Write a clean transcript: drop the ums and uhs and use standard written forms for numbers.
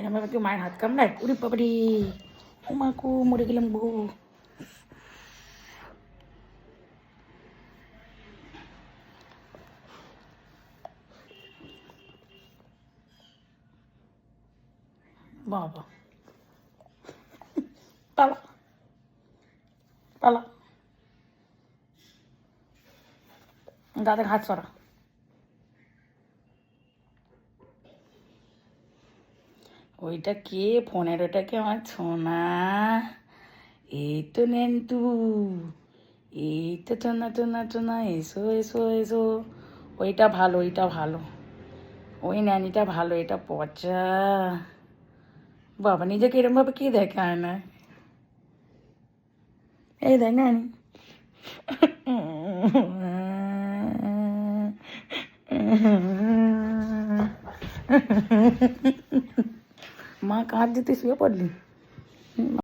এরকম ভাবে কেউ মায়ের হাত কামড়ায়? উরি বাবারি, ও মা গো, মরে গেলাম গো। বাবা, পালা পালা, দাদার হাত সরা। ওইটা কে? ফোনের ওটা কে? আমার সোনা, এই তো নেন্টু, এই তো টোনা টোনা টোনা, এসো এসো এসো। ওইটা ভালো, ওইটা ভালো, ওই ন্যানিটা ভালো, এটা পচা। বাবা, নিজেকে এরম ভাবে কে দেখায় না? এই দেখ নানি। মা কাঁদ দিতে শুয়ে পড়লি?